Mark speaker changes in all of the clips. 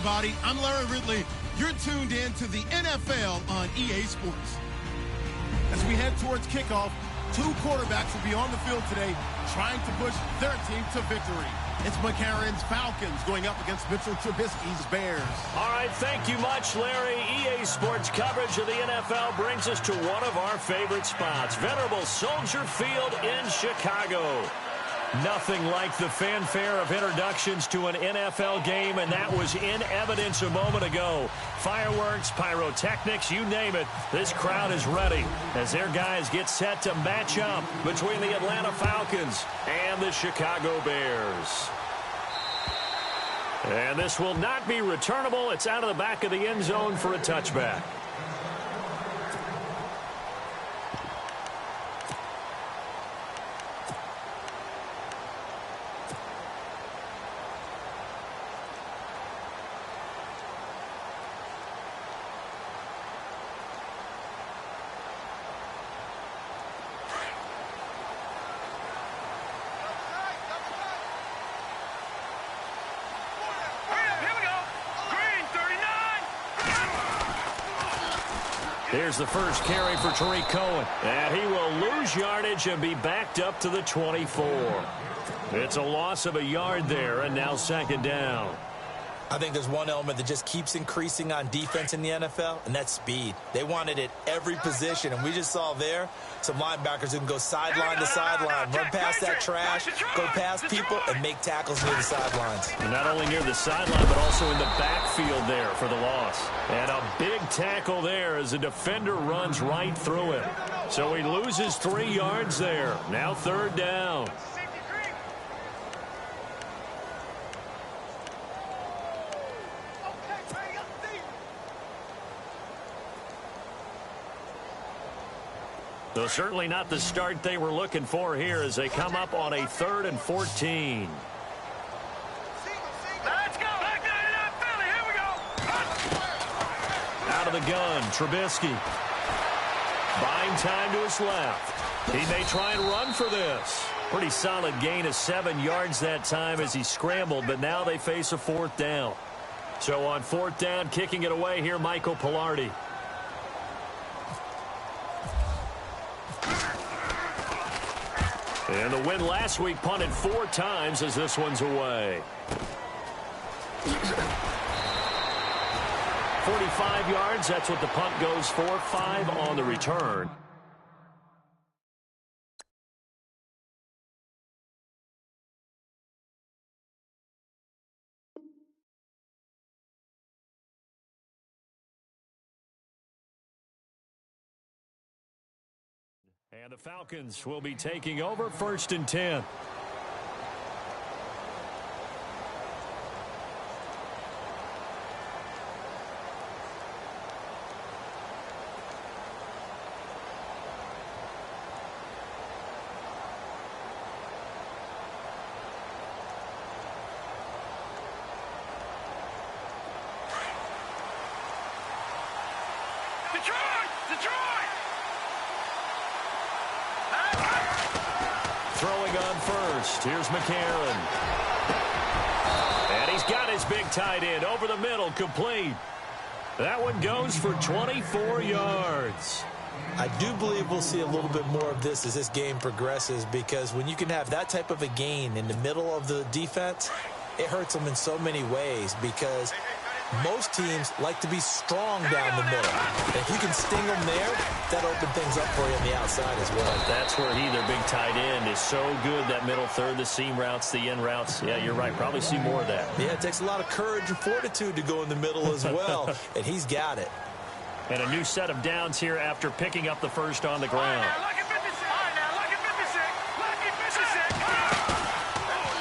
Speaker 1: everybody. I'm Larry Ridley. You're tuned in to the NFL on EA Sports. As we head towards kickoff, two quarterbacks will be on the field today trying to push their team to victory. It's McCarron's Falcons going up against Mitchell Trubisky's Bears.
Speaker 2: All right, thank you much, Larry. EA Sports coverage of the NFL brings us to one of our favorite spots, venerable Soldier Field in Chicago. Nothing like the fanfare of introductions to an NFL game, and that was in evidence a moment ago. Fireworks, pyrotechnics, you name it. This crowd is ready as their guys get set to match up between the Atlanta Falcons and the Chicago Bears. And this will not be returnable. It's out of the back of the end zone for a touchback. Here's the first carry for Tariq Cohen. And he will lose yardage and be backed up to the 24. It's a loss of a yard there, and now second down.
Speaker 3: I think there's one element that just keeps increasing on defense in the NFL, and that's speed. They want it at every position, and we just saw there some linebackers who can go sideline to sideline, run past that trash, go past people, and make tackles near the sidelines.
Speaker 2: And not only near the sideline, but also in the backfield there for the loss. And a big tackle there as the defender runs right through him. So he loses 3 yards there. Now third down. So certainly not the start they were looking for here as they come up on a 3rd and 14.
Speaker 4: Let's go. Here we go.
Speaker 2: Out of the gun, Trubisky. Buying time to his left. He may try and run for this. Pretty solid gain of 7 yards that time as he scrambled, but now they face a 4th down. So on 4th down, kicking it away here, Michael Pilardi. And the win last week punted 4 times as this one's away. 45 yards, that's what the punt goes for. 5 on the return. And the Falcons will be taking over 1st and 10. Throwing on first. Here's McCarron. And he's got his big tight end over the middle, complete. That one goes for 24 yards.
Speaker 3: I do believe we'll see a little bit more of this as this game progresses, because when you can have that type of a gain in the middle of the defense, it hurts them in so many ways, because most teams like to be strong down the middle. And if you can sting them there, that opens things up for you on the outside as well.
Speaker 2: But that's where their big tight end, is so good, that middle third, the seam routes, the in routes. Yeah, you're right. Probably see more of that.
Speaker 3: Yeah, it takes a lot of courage and fortitude to go in the middle as well, and he's got it.
Speaker 2: And a new set of downs here after picking up the first on the ground.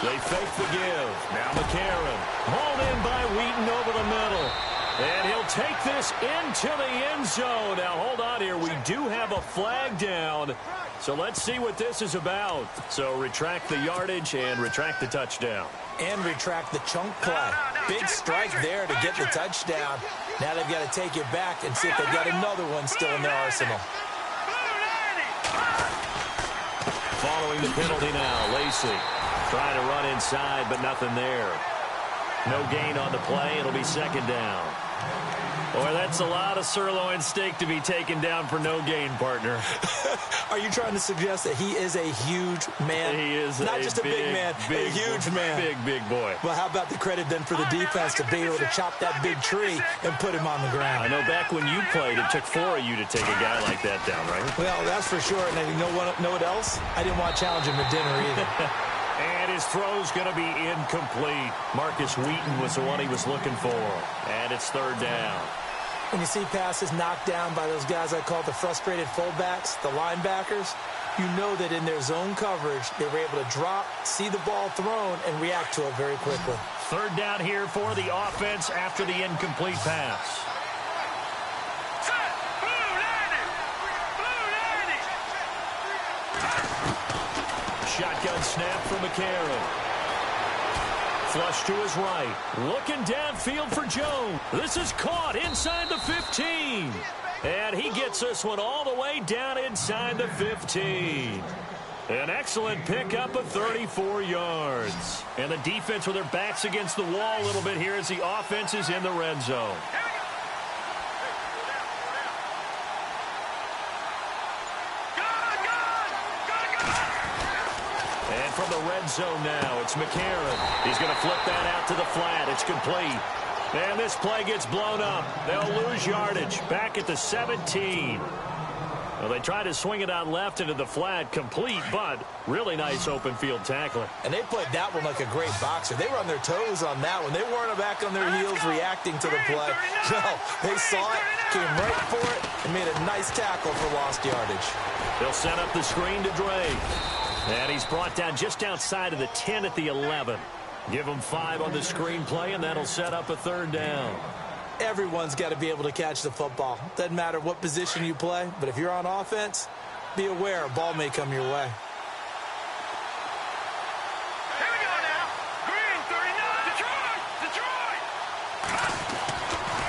Speaker 2: They fake the give. Now McCarron. Hauled in by Wheaton over the middle. And he'll take this into the end zone. Now, hold on here. We do have a flag down. So let's see what this is about. So retract the yardage and retract the touchdown.
Speaker 3: And retract the chunk play. Big strike there to get the touchdown. Now they've got to take it back and see if they've got another one still in their arsenal.
Speaker 2: Following the penalty now, Lacey trying to run inside, but nothing there. No gain on the play. It'll be second down. Boy, that's a lot of sirloin steak to be taken down for no gain, partner.
Speaker 3: Are you trying to suggest that he is a huge man?
Speaker 2: He is
Speaker 3: not just a big man, a huge man.
Speaker 2: Big boy.
Speaker 3: Well, how about the credit then for the defense to be able to chop that big tree and put him on the ground?
Speaker 2: I know back when you played, it took 4 of you to take a guy like that down, right?
Speaker 3: Well, that's for sure. And you know what else? I didn't want to challenge him at dinner either.
Speaker 2: And his throw's going to be incomplete. Marcus Wheaton was the one he was looking for. And it's third down.
Speaker 3: When you see passes knocked down by those guys I call the frustrated fullbacks, the linebackers, you know that in their zone coverage, they were able to drop, see the ball thrown, and react to it very quickly.
Speaker 2: Third down here for the offense after the incomplete pass. Shotgun snap for McCarron. Flush to his right. Looking downfield for Jones. This is caught inside the 15. And he gets this one all the way down inside the 15. An excellent pickup of 34 yards. And the defense with their backs against the wall a little bit here as the offense is in the red zone. And from the red zone now, it's McCarron. He's going to flip that out to the flat. It's complete. And this play gets blown up. They'll lose yardage back at the 17. Well, they tried to swing it out left into the flat, complete, but really nice open field tackling.
Speaker 3: And they played that one like a great boxer. They were on their toes on that one. They weren't back on their heels reacting to the play. No, they saw it, came right for it, and made a nice tackle for lost yardage.
Speaker 2: They'll set up the screen to Drake. And he's brought down just outside of the 10 at the 11. Give him 5 on the screen play, and that'll set up a third down.
Speaker 3: Everyone's got to be able to catch the football. Doesn't matter what position you play, but if you're on offense, be aware a ball may come your way.
Speaker 4: Here we go now. Green, 39. Detroit.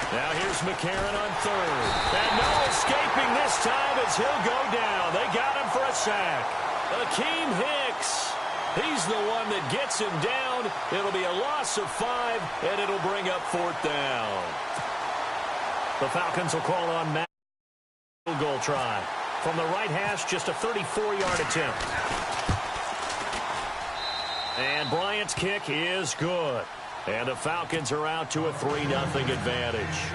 Speaker 2: Now here's McCarron on third. And no escaping this time as he'll go down. They got him for a sack. Akeem Hicks. He's the one that gets him down. It'll be a loss of 5, and it'll bring up fourth down. The Falcons will call on Madden. Field goal try. From the right hash, just a 34-yard attempt. And Bryant's kick is good. And the Falcons are out to a 3-0 advantage.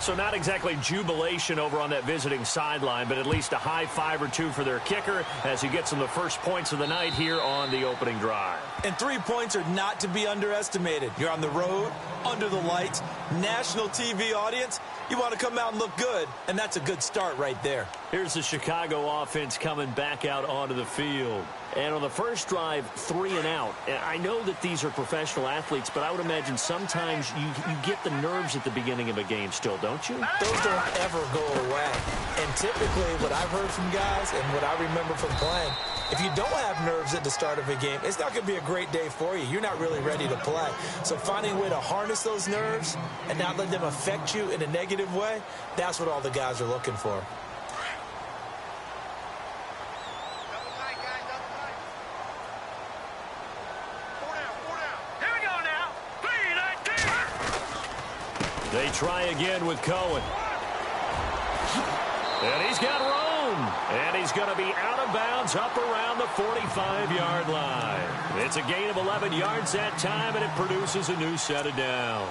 Speaker 2: So not exactly jubilation over on that visiting sideline, but at least a high 5 or 2 for their kicker as he gets them the first points of the night here on the opening drive.
Speaker 3: And 3 points are not to be underestimated. You're on the road, under the lights, national TV audience. You want to come out and look good, and that's a good start right there.
Speaker 2: Here's the Chicago offense coming back out onto the field. And on the first drive, 3 and out. And I know that these are professional athletes, but I would imagine sometimes you get the nerves at the beginning of a game still, don't you?
Speaker 3: Those don't ever go away. And typically what I've heard from guys and what I remember from playing, if you don't have nerves at the start of a game, it's not going to be a great day for you. You're not really ready to play. So finding a way to harness those nerves and not let them affect you in a negative way, that's what all the guys are looking for.
Speaker 2: They try again with Cohen. And he's got room. And he's going to be out of bounds up around the 45-yard line. It's a gain of 11 yards that time, and it produces a new set of downs.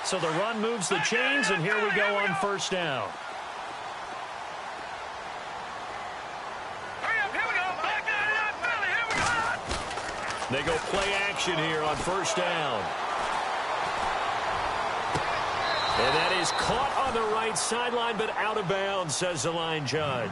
Speaker 2: So the run moves the chains, and here we go on first down.
Speaker 4: Hurry up, here we go. Back down to that belly, here we go.
Speaker 2: They go play action here on first down. And that is caught on the right sideline, but out of bounds, says the line judge.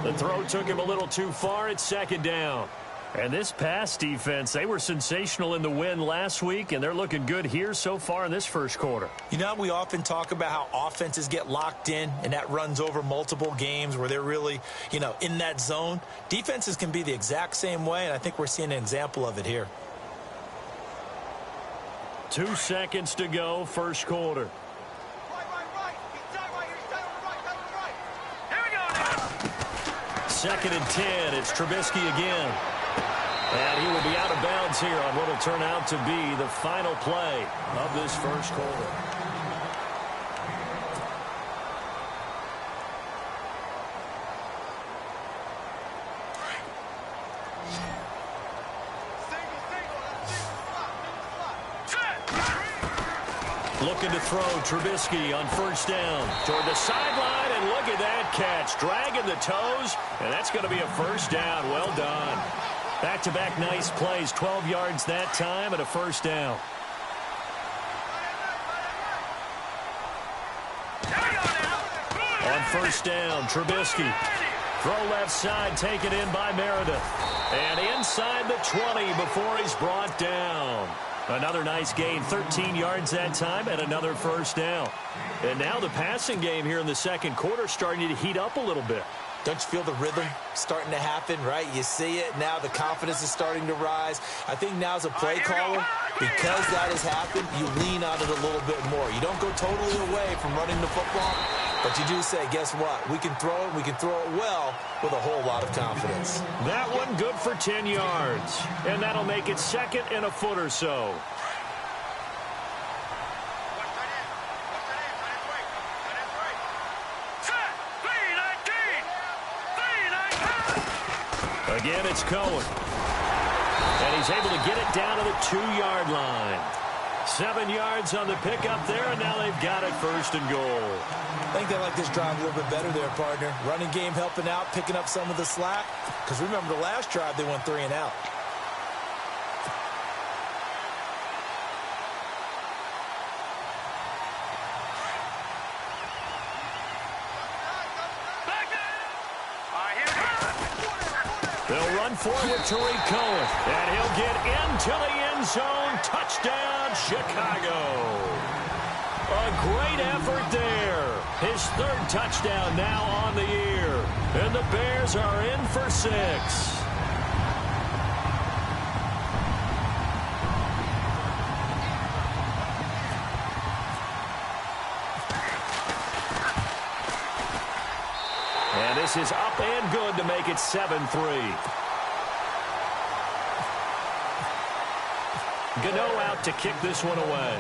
Speaker 2: The throw took him a little too far. It's second down. And this pass defense, they were sensational in the win last week, and they're looking good here so far in this first quarter.
Speaker 3: You know, we often talk about how offenses get locked in, and that runs over multiple games where they're really, in that zone. Defenses can be the exact same way, and I think we're seeing an example of it here.
Speaker 2: 2 seconds to go, first quarter. Second and 10. It's Trubisky again. And he will be out of bounds here on what will turn out to be the final play of this first quarter. Looking to throw Trubisky on first down toward the sideline, and look at that catch. Dragging the toes, and that's going to be a first down. Well done. Back-to-back nice plays, 12 yards that time and a first down. On first down, Trubisky. Throw left side, taken in by Meredith. And inside the 20 before he's brought down. Another nice gain, 13 yards that time, and another first down. And now the passing game here in the second quarter starting to heat up a little bit.
Speaker 3: Don't you feel the rhythm starting to happen, right? You see it. Now the confidence is starting to rise. I think now as a play caller, because that has happened, you lean on it a little bit more. You don't go totally away from running the football, but you do say, guess what? We can throw it. We can throw it well with a whole lot of confidence.
Speaker 2: That one good for 10 yards, and that'll make it second and a foot or so. Again, it's Cohen. And he's able to get it down to the 2-yard line. 7 yards on the pickup there, and now they've got it first and goal.
Speaker 3: I think they like this drive a little bit better there, partner. Running game helping out, picking up some of the slack. Because remember the last drive, they went 3 and out.
Speaker 2: They'll run forward to Cohen, and he'll get into the end zone. Touchdown, Chicago. A great effort there. His third touchdown now on the year. And the Bears are in for 6. And this is up and good to make it 7-3. Gano out to kick this one away.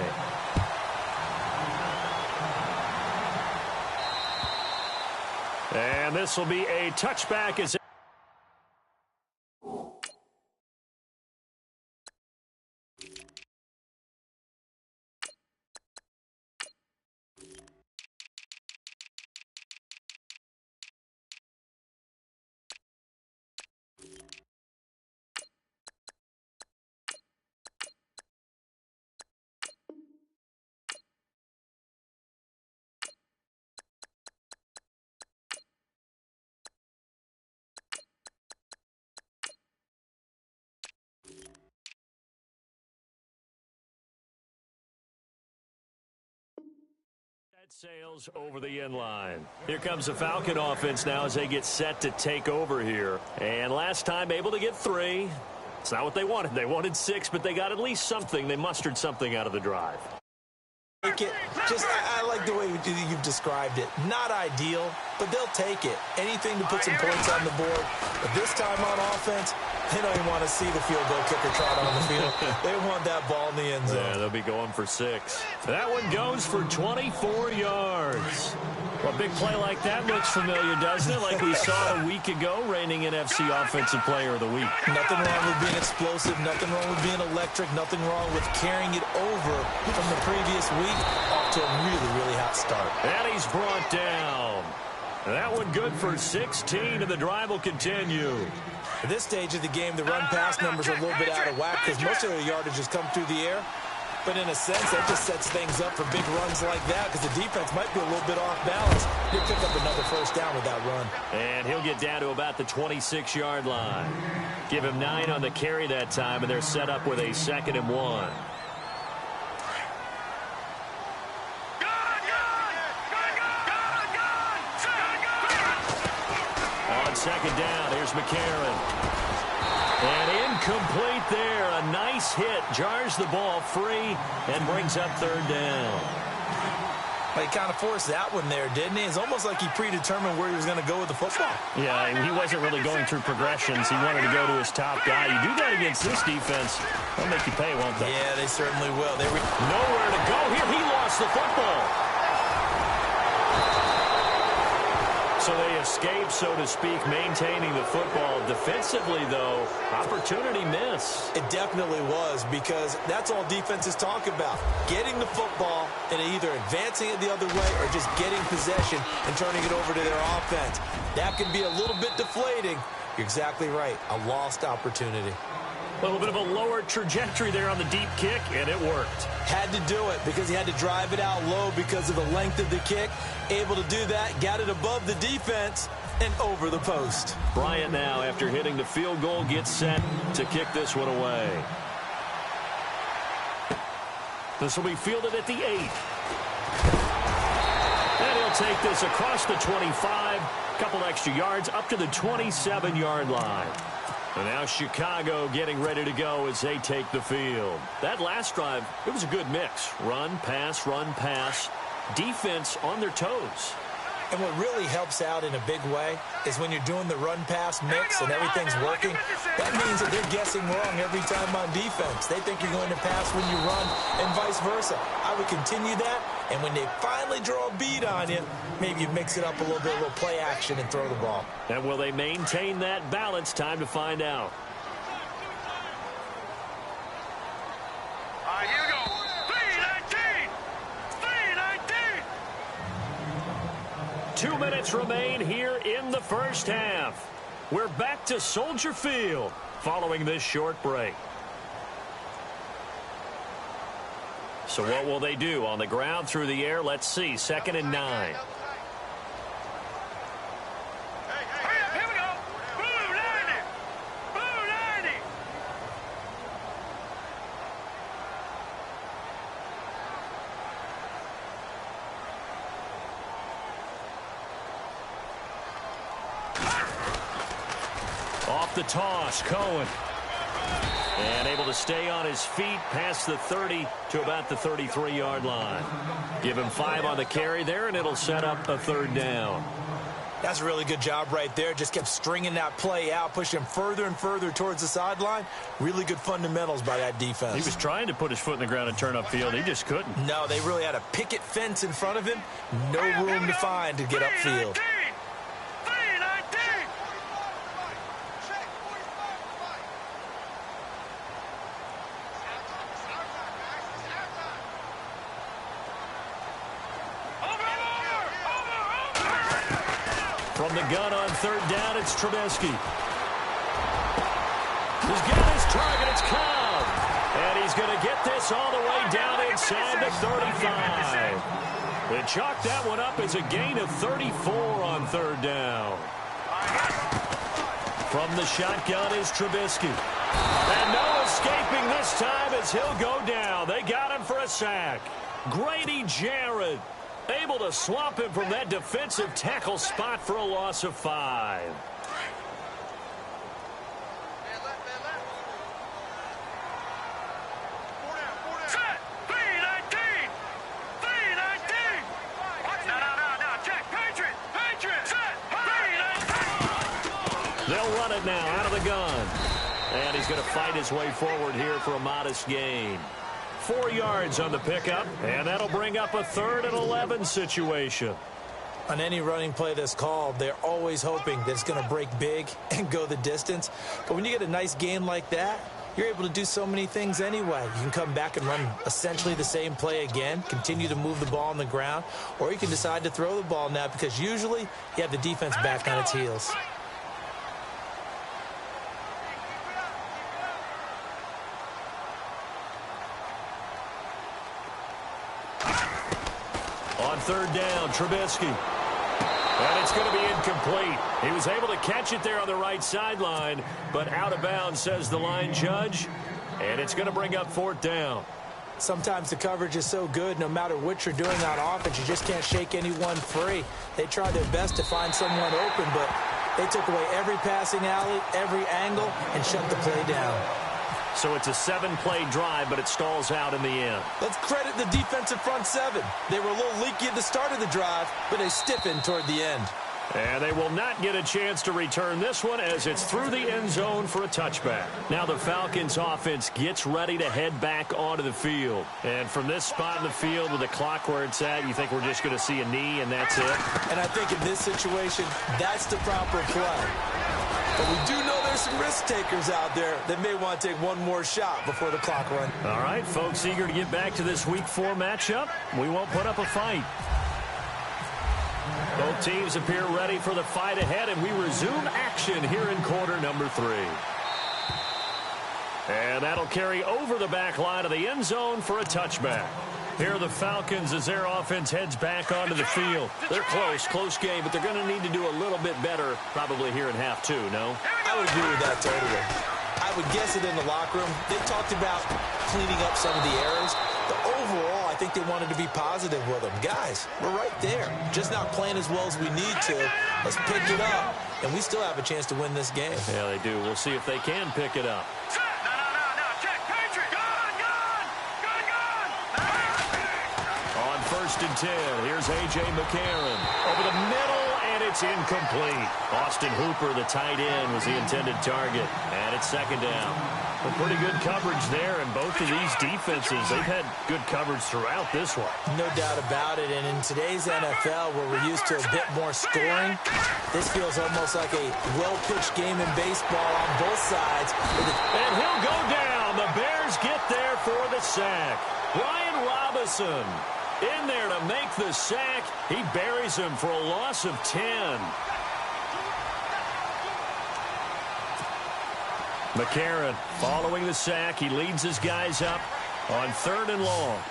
Speaker 2: And this will be a touchback as sails over the end line. Here comes the Falcon offense now as they get set to take over here. And last time able to get 3. It's not what they wanted. They wanted 6, but they got at least something. They mustered something out of the drive.
Speaker 3: I like the way you've described it. Not ideal, but they'll take it. Anything to put some points on the board. But this time on offense, they don't even want to see the field goal kicker trot on the field. They want that ball in the end zone.
Speaker 2: Yeah, they'll be going for 6. That one goes for 24 yards. Well, a big play like that looks familiar, doesn't it? Like we saw a week ago, reigning NFC Offensive Player of the Week.
Speaker 3: Nothing wrong with being explosive. Nothing wrong with being electric. Nothing wrong with carrying it over from the previous week off to a really, really hot start.
Speaker 2: And he's brought down. That one good for 16, and the drive will continue.
Speaker 3: At this stage of the game, the run-pass numbers are a little bit out of whack because most of the yardage has come through the air. But in a sense, that just sets things up for big runs like that because the defense might be a little bit off balance. He'll pick up another first down with that run.
Speaker 2: And he'll get down to about the 26-yard line. Give him 9 on the carry that time, and they're set up with a 2nd and 1. On 2nd down, here's McCarron. And in Incomplete there. A nice hit. Jars the ball free and brings up third down.
Speaker 3: He kind of forced that one there, didn't he? It's almost like he predetermined where he was going to go with the football.
Speaker 2: Yeah, he wasn't really going through progressions. He wanted to go to his top guy. You do that against this defense, they'll make you pay, won't they?
Speaker 3: Yeah, they certainly will.
Speaker 2: Nowhere to go here. He lost the football. So they escape, so to speak, maintaining the football. Defensively, though, opportunity miss.
Speaker 3: It definitely was, because that's all defenses talk about. Getting the football and either advancing it the other way or just getting possession and turning it over to their offense. That can be a little bit deflating. You're exactly right. A lost opportunity.
Speaker 2: A little bit of a lower trajectory there on the deep kick, and it worked.
Speaker 3: Had to do it because he had to drive it out low because of the length of the kick. Able to do that, got it above the defense and over the post.
Speaker 2: Bryant now, after hitting the field goal, gets set to kick this one away. This will be fielded at the 8. And he'll take this across the 25. Couple extra yards up to the 27-yard line. And now Chicago getting ready to go as they take the field. That last drive, it was a good mix. Run, pass, defense on their toes.
Speaker 3: And what really helps out in a big way is when you're doing the run-pass mix and everything's working, that means that they're guessing wrong every time on defense. They think you're going to pass when you run and vice versa. I would continue that, and when they finally draw a beat on you, maybe you mix it up a little bit, a little play action and throw the ball.
Speaker 2: And will they maintain that balance? Time to find out.
Speaker 4: You go. 3-19.
Speaker 2: 2 minutes remain here in the first half. We're back to Soldier Field following this short break. So what will they do? On the ground, through the air? Let's see. 2nd and 9.
Speaker 4: Here we go. Blue 90. Blue 90.
Speaker 2: Off the toss, Cohen. And able to stay on his feet past the 30 to about the 33-yard line. Give him 5 on the carry there, and it'll set up a third down.
Speaker 3: That's a really good job right there. Just kept stringing that play out, pushing him further and further towards the sideline. Really good fundamentals by that defense.
Speaker 2: He was trying to put his foot in the ground and turn upfield. He just couldn't.
Speaker 3: No, they really had a picket fence in front of him. No room to find to get upfield.
Speaker 2: From the gun on third down, it's Trubisky. He's got his target. It's Cobb. And he's going to get this all the way down inside the 35. They chalked that one up as a gain of 34 on third down. From the shotgun is Trubisky. And no escaping this time as he'll go down. They got him for a sack. Grady Jarrett able to swamp him from that defensive tackle spot for a loss of 5.
Speaker 4: Set. 3-19. 3-19. No. Check. Patriot. Set. 3-19.
Speaker 2: They'll run it now out of the gun. And he's going to fight his way forward here for a modest gain. 4 yards on the pickup, and that'll bring up a 3rd and 11 situation.
Speaker 3: On any running play that's called, they're always hoping that it's going to break big and go the distance. But when you get a nice gain like that, you're able to do so many things anyway. You can come back and run essentially the same play again, continue to move the ball on the ground, or you can decide to throw the ball now because usually you have the defense back on its heels.
Speaker 2: On third down, Trubisky. And it's going to be incomplete. He was able to catch it there on the right sideline, but out of bounds, says the line judge. And it's going to bring up 4th down.
Speaker 3: Sometimes the coverage is so good, no matter what you're doing on offense, you just can't shake anyone free. They tried their best to find someone open, but they took away every passing alley, every angle, and shut the play down.
Speaker 2: So it's a 7-play drive, but it stalls out in the end.
Speaker 3: Let's credit the defensive front seven. They were a little leaky at the start of the drive, but they stiffened toward the end.
Speaker 2: And they will not get a chance to return this one as it's through the end zone for a touchback. Now the Falcons offense gets ready to head back onto the field. And from this spot in the field with the clock where it's at, you think we're just going to see a knee and that's it?
Speaker 3: And I think in this situation, that's the proper play. But we do know there's some risk takers out there that may want to take one more shot before the clock runs.
Speaker 2: All right, folks, eager to get back to this Week 4 matchup. We won't put up a fight. Both teams appear ready for the fight ahead, and we resume action here in quarter number 3. And that'll carry over the back line of the end zone for a touchback. Here are the Falcons as their offense heads back onto the field. They're close game, but they're going to need to do a little bit better probably here in half 2, no?
Speaker 3: I would agree with that totally. I would guess it in the locker room. They talked about cleaning up some of the errors. But overall, I think they wanted to be positive with them. Guys, we're right there. Just not playing as well as we need to. Let's pick it up, and we still have a chance to win this game.
Speaker 2: Yeah, they do. We'll see if they can pick it up.
Speaker 4: No. Check. Patriot. Gun.
Speaker 2: On 1st and 10, here's A.J. McCarron. Over the middle, and it's incomplete. Austin Hooper, the tight end, was the intended target. And it's 2nd down. Well, pretty good coverage there, and both of these defenses, they've had good coverage throughout this one.
Speaker 3: No doubt about it, and in today's NFL, where we're used to a bit more scoring, this feels almost like a well-pitched game in baseball on both sides.
Speaker 2: And he'll go down. The Bears get there for the sack. Brian Robinson in there to make the sack. He buries him for a loss of 10. McCarron following the sack. He leads his guys up on 3rd and long.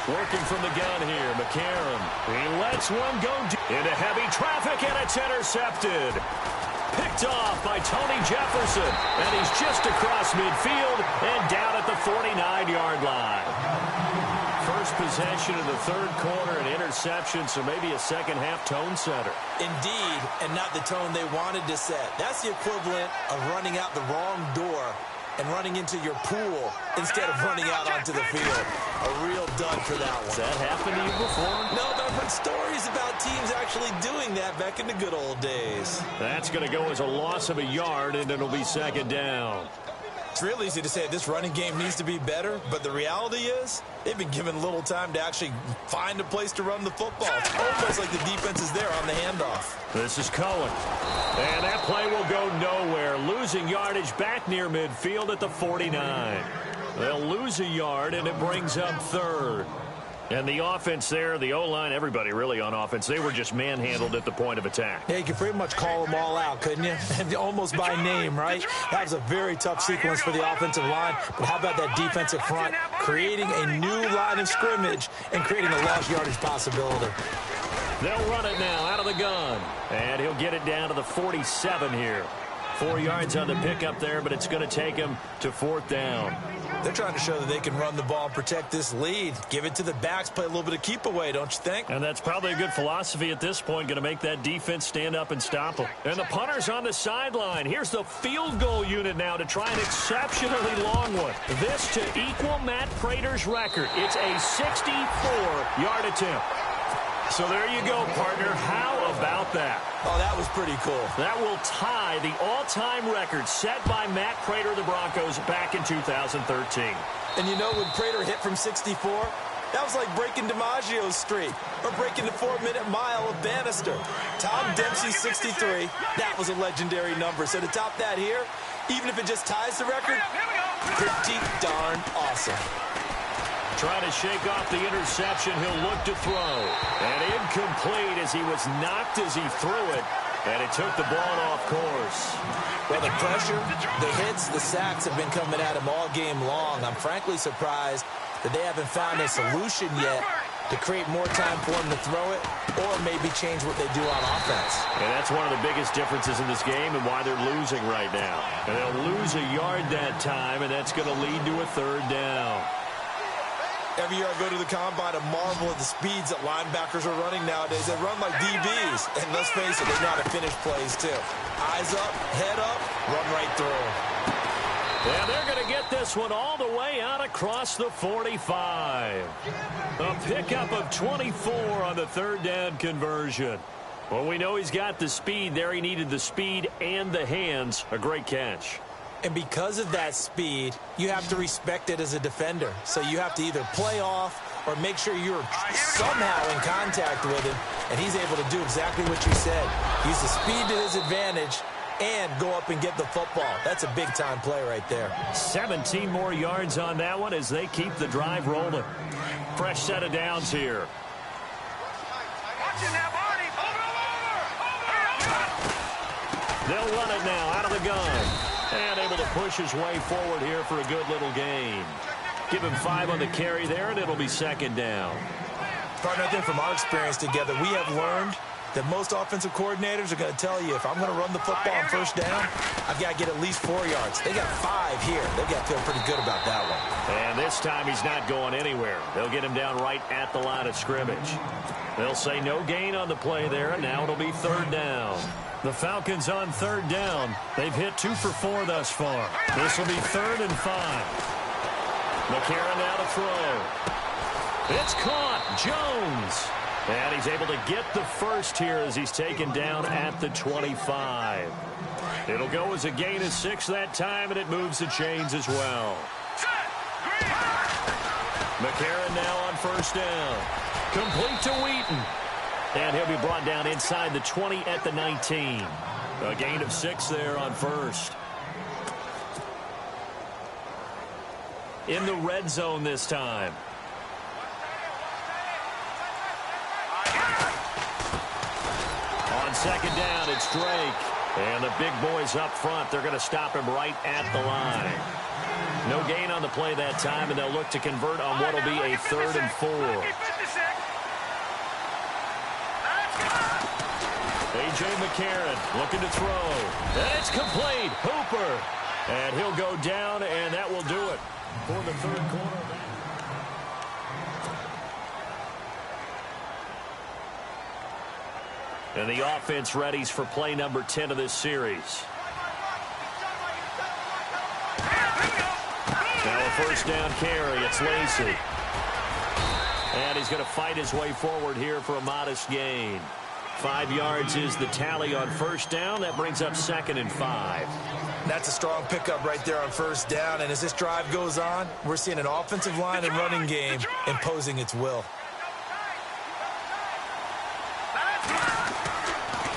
Speaker 2: Working from the gun here, McCarron. He lets one go into heavy traffic, and it's intercepted. Picked off by Tony Jefferson, and he's just across midfield and down at the 49-yard line. First possession of the 3rd quarter, an interception, so maybe a second-half tone setter.
Speaker 3: Indeed, and not the tone they wanted to set. That's the equivalent of running out the wrong door and running into your pool instead of running out onto the field. A real dud for that one.
Speaker 2: Has that happened to you before?
Speaker 3: No, but I've heard stories about teams actually doing that back in the good old days.
Speaker 2: That's going to go as a loss of a yard, and it'll be 2nd down.
Speaker 3: It's real easy to say this running game needs to be better, but the reality is they've been given little time to actually find a place to run the football. It's almost like the defense is there on the handoff.
Speaker 2: This is Cohen. And that play will go nowhere. Losing yardage back near midfield at the 49. They'll lose a yard, and it brings up 3rd. And the offense there, the O-line, everybody really on offense, they were just manhandled at the point of attack.
Speaker 3: Yeah, you could pretty much call them all out, couldn't you? Almost by name, right? That was a very tough sequence for the offensive line. But how about that defensive front creating a new line of scrimmage and creating a lost yardage possibility?
Speaker 2: They'll run it now out of the gun. And he'll get it down to the 47 here. 4 yards on the pickup there, but it's going to take him to 4th down.
Speaker 3: They're trying to show that they can run the ball and protect this lead. Give it to the backs, play a little bit of keep away, don't you think?
Speaker 2: And that's probably a good philosophy at this point, going to make that defense stand up and stop them. And the punter's on the sideline. Here's the field goal unit now to try an exceptionally long one. This to equal Matt Prater's record. It's a 64-yard attempt. So there you go, partner. How about that?
Speaker 3: Oh, that was pretty cool.
Speaker 2: That will tie the all-time record set by Matt Prater of the Broncos back in 2013.
Speaker 3: And you know when Prater hit from 64? That was like breaking DiMaggio's streak or breaking the 4-minute mile of Bannister. Tom Dempsey, 63. That was a legendary number. So to top that here, even if it just ties the record, pretty darn awesome.
Speaker 2: Trying to shake off the interception. He'll look to throw. And incomplete as he was knocked as he threw it. And it took the ball off course.
Speaker 3: Well, the pressure, the hits, the sacks have been coming at him all game long. I'm frankly surprised that they haven't found a solution yet to create more time for him to throw it or maybe change what they do on offense.
Speaker 2: And that's one of the biggest differences in this game and why they're losing right now. And they'll lose a yard that time, and that's going to lead to a 3rd down.
Speaker 3: Every year I go to the combine and marvel at the speeds that linebackers are running nowadays. They run like DBs. And let's face it, they know how to finish plays too. Eyes up, head up, run right through.
Speaker 2: And they're going to get this one all the way out across the 45. A pickup of 24 on the third down conversion. Well, we know he's got the speed there. He needed the speed and the hands. A great catch.
Speaker 3: And because of that speed, you have to respect it as a defender. So you have to either play off or make sure you're somehow in contact with him. And he's able to do exactly what you said. Use the speed to his advantage and go up and get the football. That's a big-time play right there.
Speaker 2: 17 more yards on that one as they keep the drive rolling. Fresh set of downs here. They'll run it now out of the gun. And able to push his way forward here for a good little gain. Give him 5 on the carry there, and it'll be second down.
Speaker 3: Partner, I think from our experience together, we have learned that most offensive coordinators are going to tell you, if I'm going to run the football on first down, I've got to get at least 4 yards. They got 5 here. They've got to feel pretty good about that one.
Speaker 2: And this time he's not going anywhere. They'll get him down right at the line of scrimmage. They'll say no gain on the play there, and now it'll be third down. The Falcons on third down. They've hit 2 for 4 thus far. This will be 3rd and 5. McCarron now to throw. It's caught. Jones. And he's able to get the first here as he's taken down at the 25. It'll go as a gain of 6 that time, and it moves the chains as well. McCarron now on first down. Complete to Wheaton. And he'll be brought down inside the 20 at the 19. A gain of 6 there on first. In the red zone this time. On second down, it's Drake. And the big boys up front, they're going to stop him right at the line. No gain on the play that time, and they'll look to convert on what will be a 3rd and 4. A.J. McCarron looking to throw. And it's complete. Hooper. And he'll go down, and that will do it for the third quarter. And the offense readies for play number 10 of this series. Now a first down carry. It's Lacey. And he's going to fight his way forward here for a modest gain. 5 yards is the tally on first down. That brings up 2nd and 5.
Speaker 3: That's a strong pickup right there on first down. And as this drive goes on, we're seeing an offensive line and running game imposing its will.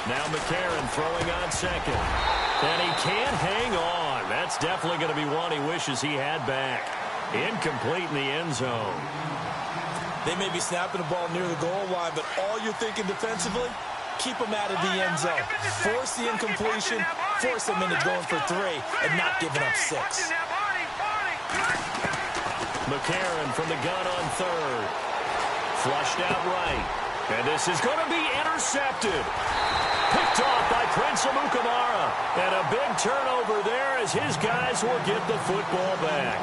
Speaker 2: Now McCarron throwing on second. And he can't hang on. That's definitely going to be one he wishes he had back. Incomplete in the end zone.
Speaker 3: They may be snapping the ball near the goal line, but all you're thinking defensively, keep them out of the end zone. Force the incompletion, force them into going for 3, and not giving up 6.
Speaker 2: McCarron from the gun on third. Flushed out right. And this is going to be intercepted. Picked off by Prince Amukamara. And a big turnover there as his guys will get the football back.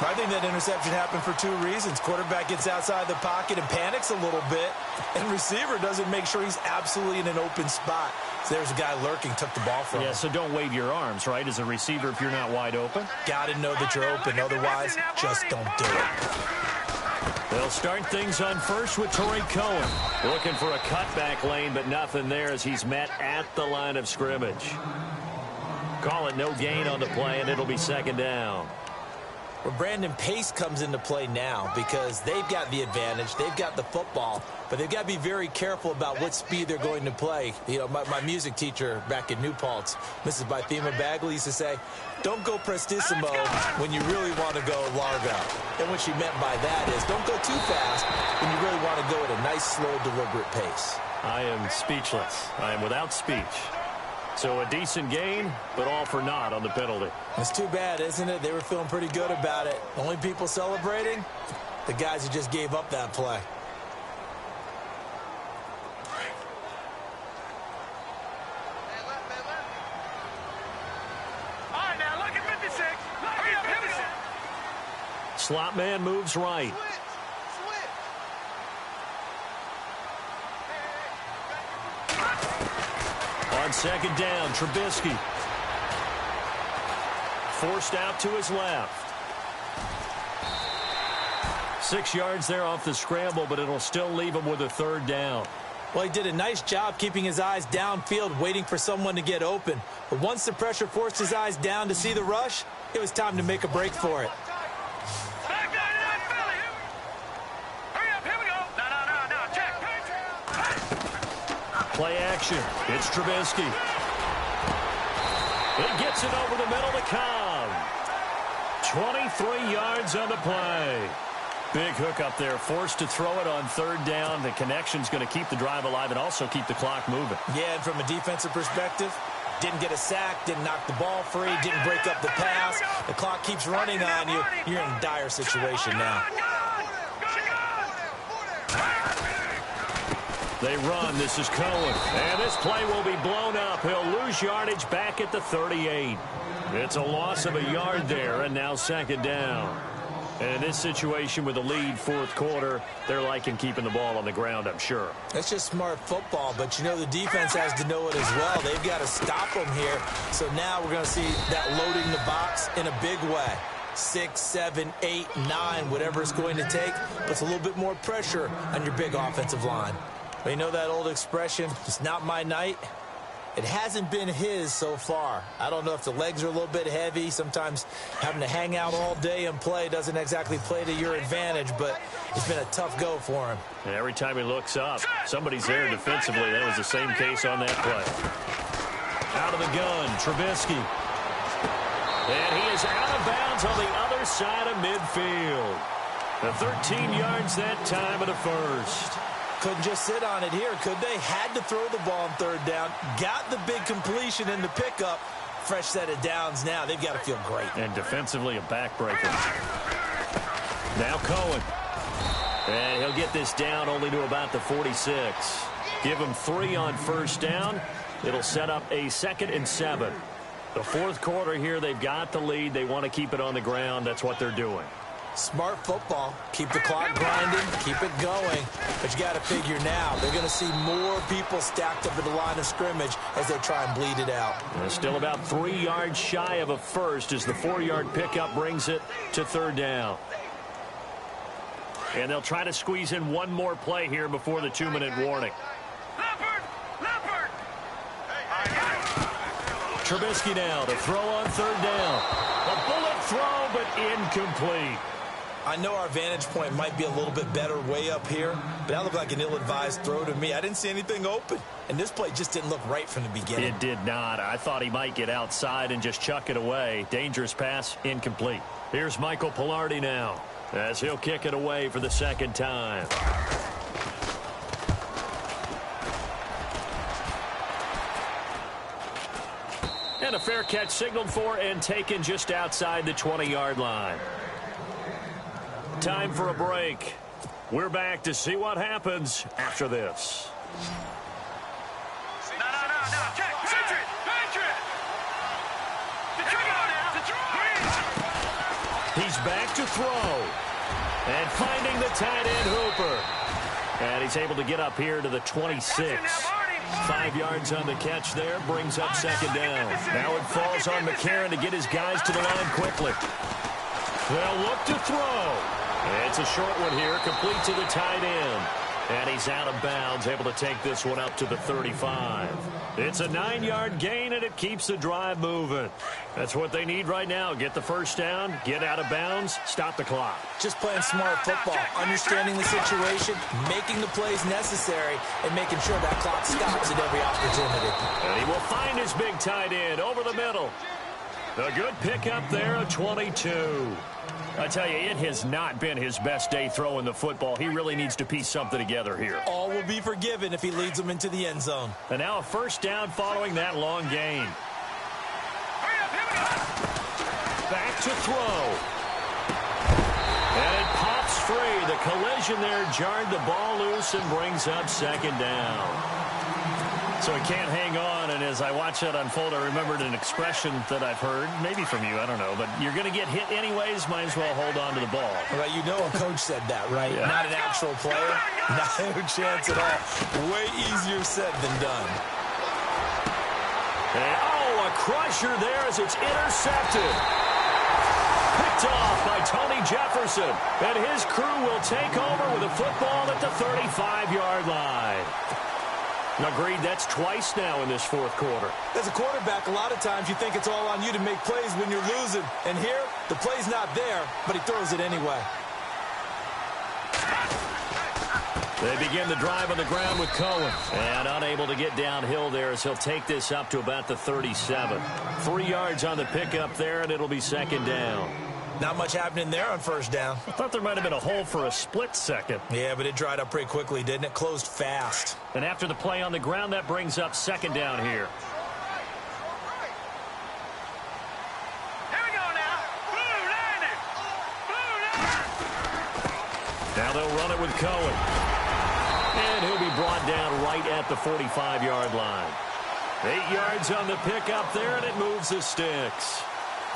Speaker 3: I think that interception happened for 2 reasons. Quarterback gets outside the pocket and panics a little bit, and receiver doesn't make sure he's absolutely in an open spot. So there's a guy lurking, took the ball from him.
Speaker 2: Yeah, so don't wave your arms, right, as a receiver if you're not wide open.
Speaker 3: Got to know that you're open. Otherwise, just don't do it.
Speaker 2: They'll start things on first with Torrey Cohen. Looking for a cutback lane, but nothing there as he's met at the line of scrimmage. Call it no gain on the play, and it'll be second down.
Speaker 3: Well, Brandon, pace comes into play now because they've got the advantage. They've got the football, but they've got to be very careful about what speed they're going to play. You know, my music teacher back in New Paltz, Mrs. Bythema Bagley, used to say, don't go prestissimo when you really want to go largo. And what she meant by that is don't go too fast when you really want to go at a nice, slow, deliberate pace.
Speaker 2: I am speechless. I am without speech. So a decent gain, but all for naught on the penalty.
Speaker 3: It's too bad, isn't it? They were feeling pretty good about it. Only people celebrating, the guys who just gave up that play.
Speaker 4: All right, now look at 56. Hurry up, 56.
Speaker 2: Slot man moves right. On second down, Trubisky. forced out to his left. 6 yards there off the scramble, but it'll still leave him with a third down.
Speaker 3: Well, he did a nice job keeping his eyes downfield, waiting for someone to get open. But once the pressure forced his eyes down to see the rush, it was time to make a break for it.
Speaker 2: Play action. It's Trubisky. He gets it over the middle to Cobb. 23 yards on the play. Big hook up there, forced to throw it on third down. The connection's going to keep the drive alive and also keep the clock moving.
Speaker 3: Yeah, and from a defensive perspective, didn't get a sack, didn't knock the ball free, didn't break up the pass. The clock keeps running on you. You're in a dire situation now.
Speaker 2: They run. This is Cohen. And this play will be blown up. He'll lose yardage back at the 38. It's a loss of a yard there, and now second down. And in this situation with the lead fourth quarter, they're liking keeping the ball on the ground, I'm sure.
Speaker 3: That's just smart football, but you know the defense has to know it as well. They've got to stop them here. So now we're going to see that loading the box in a big way. 6, 7, 8, 9, whatever it's going to take, puts a little bit more pressure on your big offensive line. But you know that old expression, it's not my night? It hasn't been his so far. I don't know if the legs are a little bit heavy. Sometimes having to hang out all day and play doesn't exactly play to your advantage, but it's been a tough go for him.
Speaker 2: And every time he looks up, somebody's there defensively. That was the same case on that play. Out of the gun, Trubisky. And he is out of bounds on the other side of midfield. The 13 yards that time of the first.
Speaker 3: Couldn't just sit on it here, could they? Had to throw the ball on third down. Got the big completion in the pickup. Fresh set of downs now. They've got to feel great.
Speaker 2: And defensively, a backbreaker. Now Cohen. And he'll get this down only to about the 46. Give him 3 on first down. It'll set up a 2nd and 7. The fourth quarter here, they've got the lead. They want to keep it on the ground. That's what they're doing.
Speaker 3: Smart football. Keep the clock grinding. Keep it going. But you got to figure now, they're going to see more people stacked up at the line of scrimmage as they try and bleed it out.
Speaker 2: They're still about 3 yards shy of a first as the 4-yard pickup brings it to third down. And they'll try to squeeze in one more play here before the 2-minute warning. Trubisky now to throw on third down. A bullet throw, but incomplete.
Speaker 3: I know our vantage point might be a little bit better way up here, but that looked like an ill-advised throw to me. I didn't see anything open, and this play just didn't look right from the beginning.
Speaker 2: It did not. I thought he might get outside and just chuck it away. Dangerous pass, incomplete. Here's Michael Pilardi now as he'll kick it away for the second time. And a fair catch signaled for and taken just outside the 20-yard line. Time for a break. We're back to see what happens after this.
Speaker 4: No. Check. Patriot.
Speaker 2: He's back to throw. And finding the tight end Hooper. And he's able to get up here to the 26. 5 yards on the catch there, brings up second down. Now it falls on McCarron to get his guys to the line quickly. They'll look to throw. It's a short one here, complete to the tight end. And he's out of bounds, able to take this one up to the 35. It's a 9-yard gain, and it keeps the drive moving. That's what they need right now. Get the first down, get out of bounds, stop the clock.
Speaker 3: Just playing smart football, understanding the situation, making the plays necessary, and making sure that clock stops at every opportunity.
Speaker 2: And he will find his big tight end over the middle. A good pickup there, a 22. I tell you, it has not been his best day throwing the football. He really needs to piece something together here.
Speaker 3: All will be forgiven if he leads them into the end zone.
Speaker 2: And now a first down following that long gain. Back to throw. And it pops free. The collision there jarred the ball loose and brings up second down. So he can't hang on, and as I watch that unfold, I remembered an expression that I've heard, maybe from you, I don't know, but you're going to get hit anyways, might as well hold on to the ball.
Speaker 3: Well, you know a coach said that, right?
Speaker 2: Yeah.
Speaker 3: Not an actual player. No chance at all. Way easier said than done.
Speaker 2: And, a crusher there as it's intercepted. Picked off by Tony Jefferson. And his crew will take over with a football at the 35-yard line. Agreed, that's twice now in this fourth quarter.
Speaker 3: As a quarterback, a lot of times you think it's all on you to make plays when you're losing. And here, the play's not there, but he throws it anyway.
Speaker 2: They begin the drive on the ground with Cohen. And unable to get downhill there as he'll take this up to about the 37. 3 yards on the pickup there, and it'll be second down.
Speaker 3: Not much happening there on first down.
Speaker 2: I thought there might have been a hole for a split second.
Speaker 3: Yeah, but it dried up pretty quickly, didn't it? Closed fast.
Speaker 2: And after the play on the ground, that brings up second down here.
Speaker 4: Here we go now. Blue landing. Blue landing.
Speaker 2: Now they'll run it with Cohen. And he'll be brought down right at the 45-yard line. 8 yards on the pickup there, and it moves the sticks.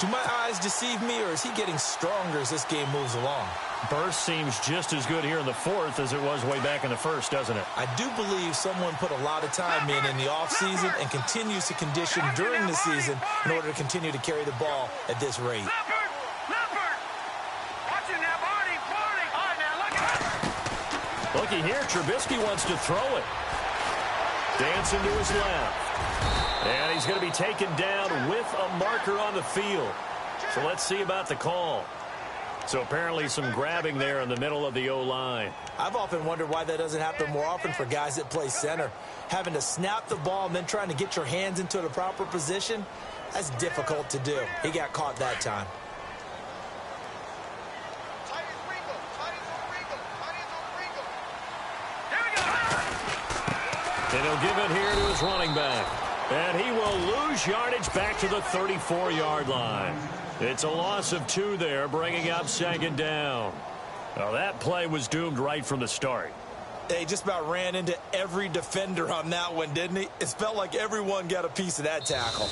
Speaker 3: Do my eyes deceive me, or is he getting stronger as this game moves along?
Speaker 2: Burst seems just as good here in the fourth as it was way back in the first, doesn't it?
Speaker 3: I do believe someone put a lot of time in the offseason and continues to condition during the season in order to continue to carry the ball at this rate.
Speaker 4: Leopard. Watching that Barney. All right, now look at it.
Speaker 2: Looky here, Trubisky wants to throw it. Dancing to his left. And he's going to be taken down with a marker on the field. So let's see about the call. So apparently some grabbing there in the middle of the O-line.
Speaker 3: I've often wondered why that doesn't happen more often for guys that play center. Having to snap the ball and then trying to get your hands into the proper position, that's difficult to do. He got caught that time.
Speaker 2: And he'll give it here to his running back. And he will lose yardage back to the 34-yard line. It's a loss of 2 there, bringing up second down. Well, that play was doomed right from the start.
Speaker 3: He just about ran into every defender on that one, didn't he? It felt like everyone got a piece of that tackle.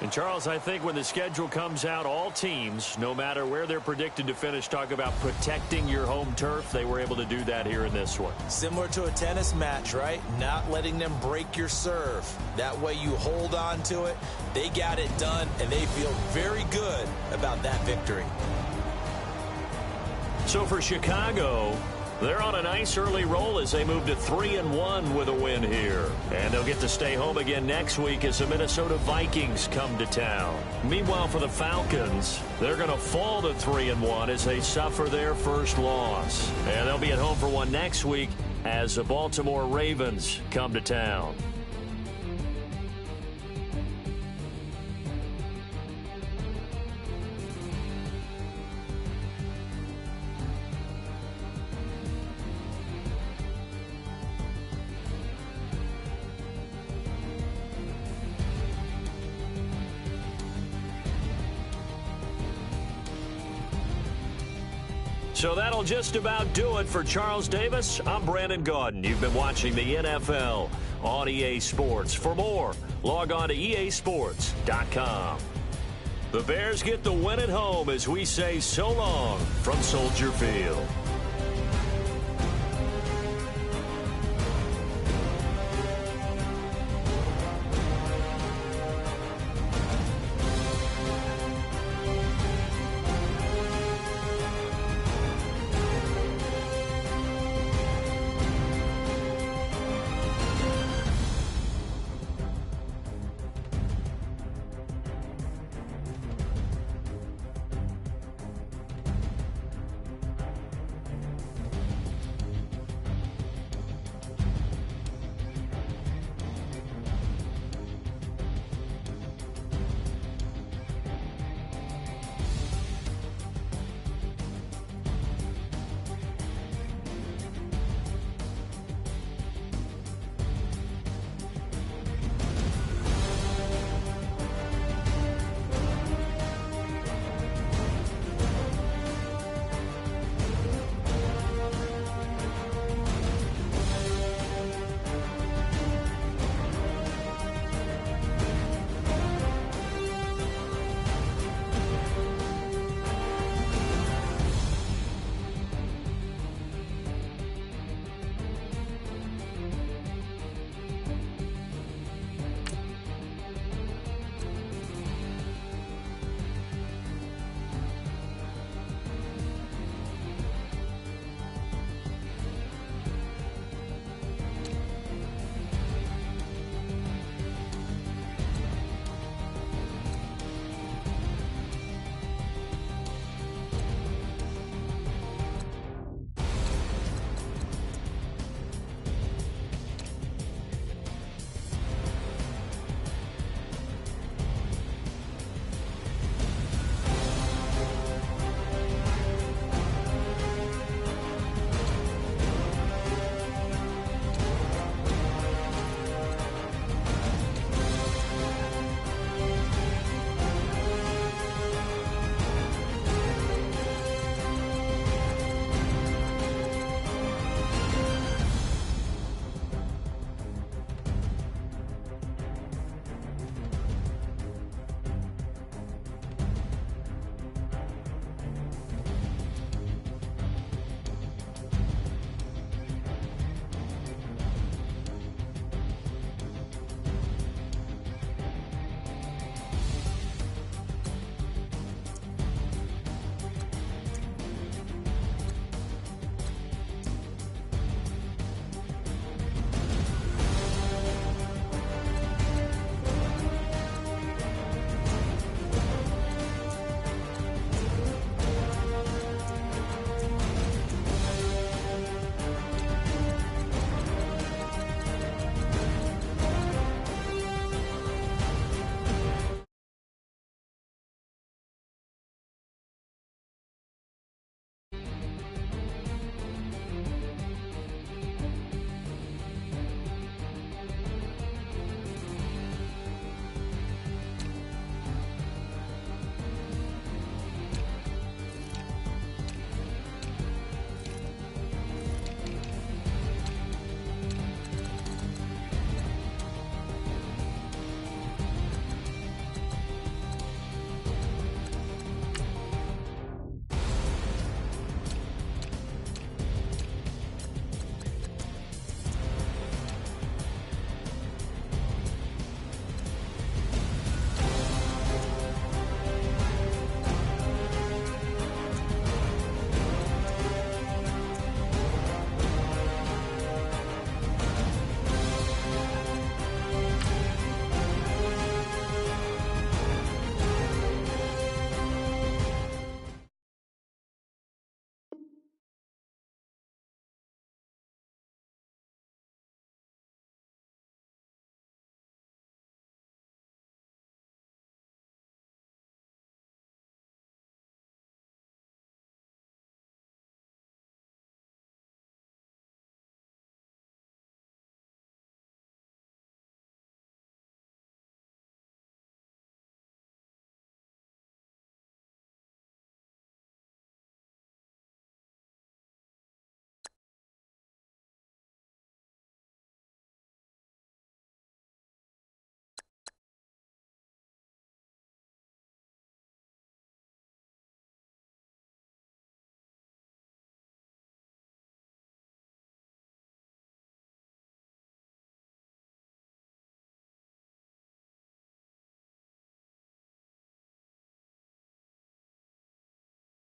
Speaker 2: And, Charles, I think when the schedule comes out, all teams, no matter where they're predicted to finish, talk about protecting your home turf. They were able to do that here in this one.
Speaker 3: Similar to a tennis match, right? Not letting them break your serve. That way you hold on to it. They got it done, and they feel very good about that victory.
Speaker 2: So for Chicago, they're on a nice early roll as they move to 3-1 with a win here. And they'll get to stay home again next week as the Minnesota Vikings come to town. Meanwhile, for the Falcons, they're going to fall to 3-1 as they suffer their first loss. And they'll be at home for one next week as the Baltimore Ravens come to town. So that'll just about do it for Charles Davis. I'm Brandon Gaudin. You've been watching the NFL on EA Sports. For more, log on to easports.com. The Bears get the win at home as we say so long from Soldier Field.